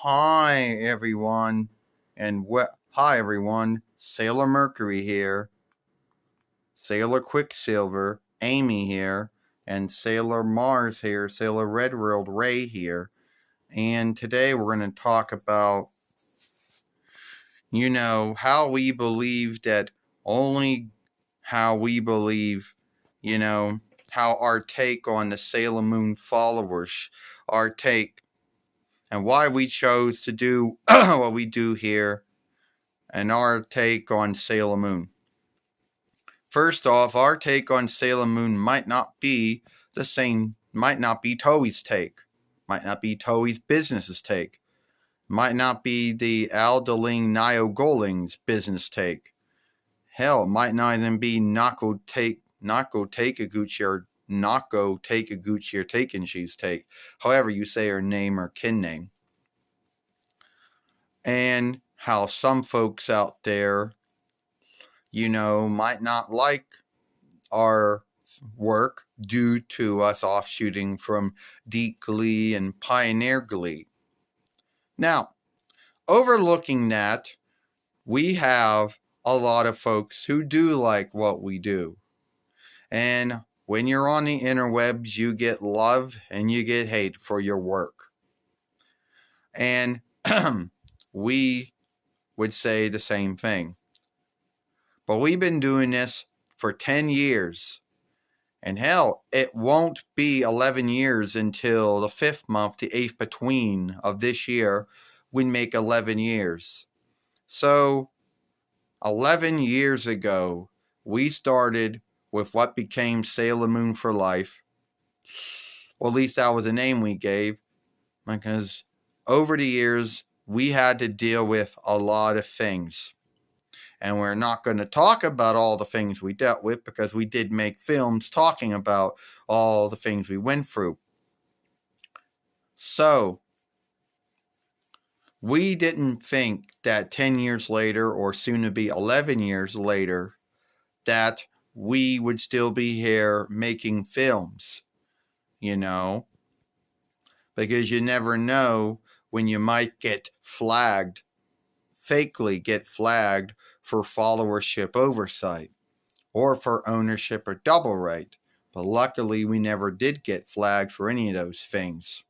Hi everyone, hi everyone. Sailor Mercury here, Sailor Quicksilver, Amy here, and Sailor Mars here, Sailor Red World Ray here. And today we're going to talk about, how we believe that only how we believe, you know, how our take on the Sailor Moon followers, our take, and why we chose to do what we do here and our take on Sailor Moon. First off, our take on Sailor Moon might not be the same, might not be Toei's take, might not be Toei's business's take, might not be the Aldeling Nio Goling's business take. Hell, it might not even be Nako Takiguchi or Takenshi's take, however you say her name or kin name. And how some folks out there might not like our work due to us offshooting from Deep Glee and Pioneer Glee. Now, overlooking that, we have a lot of folks who do like what we do. And when you're on the interwebs, you get love and you get hate for your work. And we would say the same thing. But we've been doing this for 10 years. And hell, it won't be 11 years until the 5th month, the 8th between of this year, we make 11 years. So, 11 years ago, we started with what became Sailor Moon for Life. Well, at least that was the name we gave. Because over the years, we had to deal with a lot of things. And we're not going to talk about all the things we dealt with because we did make films talking about all the things we went through. So, we didn't think that 10 years later, or soon to be 11 years later, that we would still be here making films, because you never know when you might get flagged, fakely get flagged for followership oversight or for ownership or double right. But luckily, we never did get flagged for any of those things.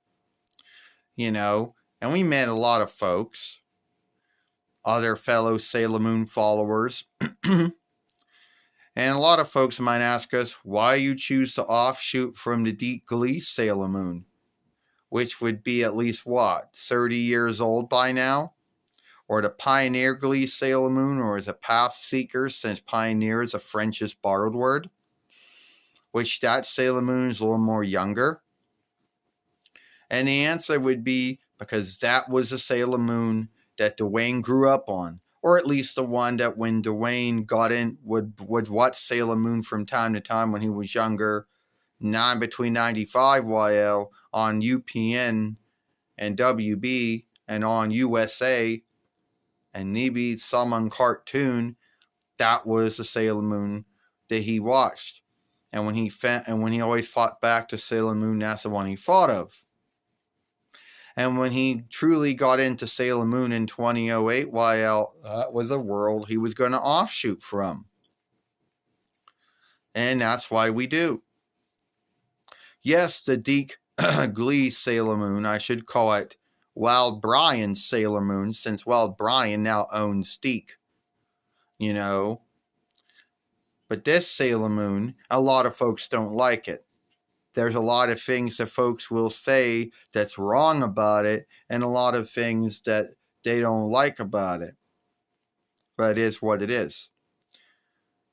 And we met a lot of folks, other fellow Sailor Moon followers. And a lot of folks might ask us why you choose to offshoot from the Deep Glee Sailor Moon, which would be at least 30 years old by now? Or the Pioneer Glee Sailor Moon, or is a Path Seeker, since Pioneer is a French's borrowed word, which that Sailor Moon is a little more younger. And the answer would be because that was a Sailor Moon that DUANE grew up on, or at least the one that when DUANE got in would watch Sailor Moon from time to time when he was younger, between 95 YL on UPN and WB and on USA, and maybe some on cartoon. That was the Sailor Moon that he watched. And when he always fought back to Sailor Moon, that's the one he thought of. And when he truly got into Sailor Moon in 2008 YL, that was a world he was going to offshoot from. And that's why we do. Yes, the Deep Glee Sailor Moon, I should call it Wild Brian's Sailor Moon, since Wild Brian now owns Deke. But this Sailor Moon, a lot of folks don't like it. There's a lot of things that folks will say that's wrong about it, and a lot of things that they don't like about it. But it is what it is.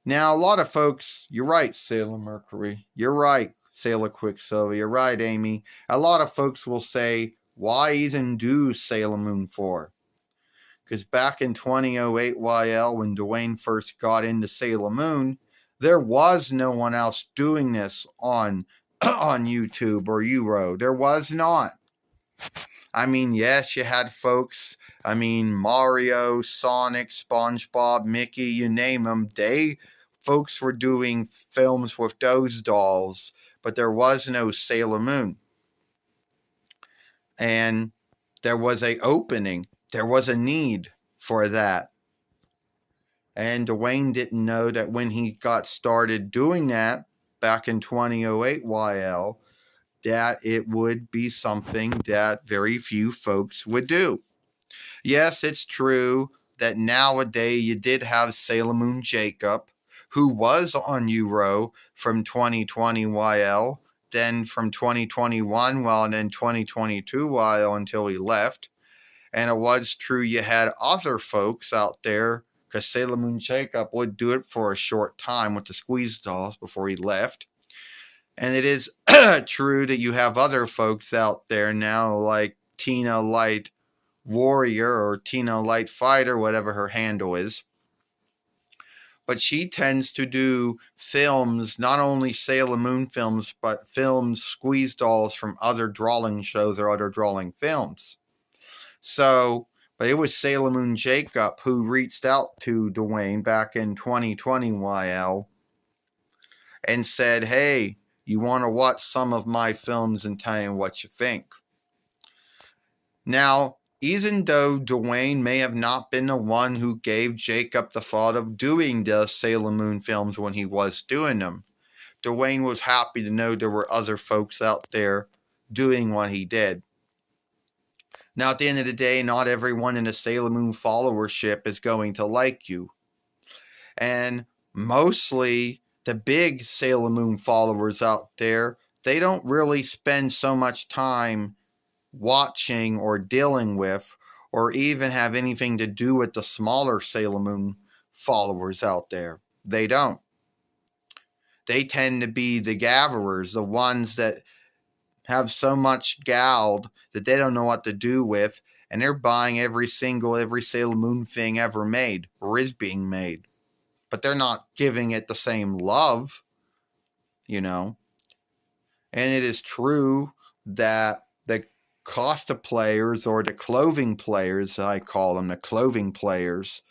Now, a lot of folks, you're right, Sailor Mercury. You're right, Sailor Quicksilver. You're right, Amy. A lot of folks will say, why even do Sailor Moon for? Because back in 2008 YL, when DUANE first got into Sailor Moon, there was no one else doing this on YouTube or Euro. There was not. I mean, yes, you had folks. I mean, Mario, Sonic, SpongeBob, Mickey, you name them. Folks were doing films with those dolls, but there was no Sailor Moon. And there was a opening. There was a need for that. And DUANE didn't know that when he got started doing that back in 2008 YL, that it would be something that very few folks would do. Yes, it's true that nowadays you did have Sailor Moon Jacob, who was on Euro from 2020 YL, then from 2021 and then 2022 YL until he left. And it was true you had other folks out there, because Sailor Moon Jacob would do it for a short time with the squeeze dolls before he left. And it is true that you have other folks out there now like Tina Light Warrior or Tina Light Fighter, whatever her handle is. But she tends to do films, not only Sailor Moon films, but films, squeeze dolls from other drawing shows or other drawing films. So, but it was Sailor Moon Jacob who reached out to DUANE back in 2020 YL and said, hey, you want to watch some of my films and tell me what you think. Now, even though DUANE may have not been the one who gave Jacob the thought of doing the Sailor Moon films when he was doing them, DUANE was happy to know there were other folks out there doing what he did. Now, at the end of the day, not everyone in the Sailor Moon followership is going to like you. And mostly the big Sailor Moon followers out there, they don't really spend so much time watching or dealing with or even have anything to do with the smaller Sailor Moon followers out there. They don't. They tend to be the gatherers, the ones that have so much galled that they don't know what to do with, and they're buying every Sailor Moon thing ever made or is being made. But they're not giving it the same love, you know. And it is true that the cosplayers or the clothing players, I call them the clothing players,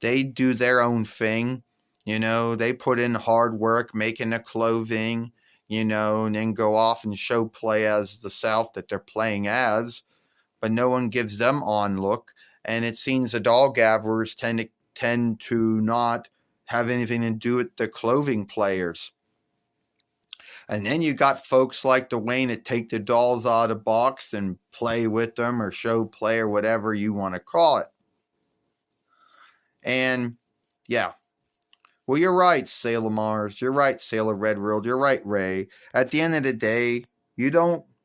they do their own thing. You know, they put in hard work making the clothing, you know, and then go off and show play as the self that they're playing as. But no one gives them on look. And it seems the doll gatherers tend to not have anything to do with the clothing players. And then you got folks like DUANE that take the dolls out of the box and play with them or show play or whatever you want to call it. And yeah. Well, you're right, Sailor Mars. You're right, Sailor Red World. You're right, Ray. At the end of the day,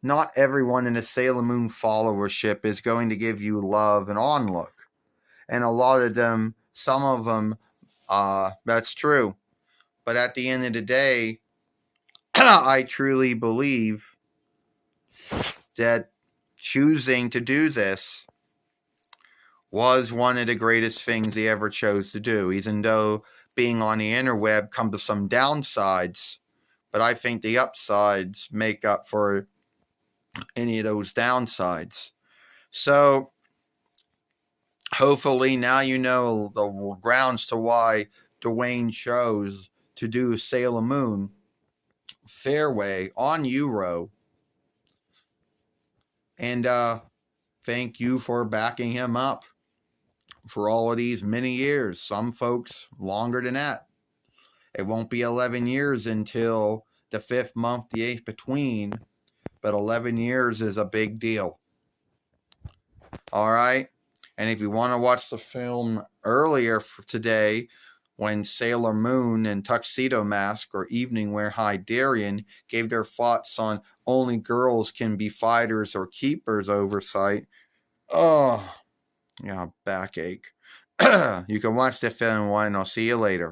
not everyone in the Sailor Moon followership is going to give you love and onlook. And a lot of them, some of them, that's true. But at the end of the day, I truly believe that choosing to do this was one of the greatest things he ever chose to do, even though being on the interweb comes with some downsides. But I think the upsides make up for any of those downsides. So hopefully now you know the grounds to why DUANE chose to do Sailor Moon Fairway on Euro. And thank you for backing him up for all of these many years. Some folks longer than that. It won't be 11 years until the 5th month, the 8th between, but 11 years is a big deal. All right? And if you want to watch the film earlier for today, when Sailor Moon and Tuxedo Mask or Evening Wear Hydarian gave their thoughts on only girls can be fighters or keepers oversight, oh, yeah, backache. You can watch the film and I'll see you later.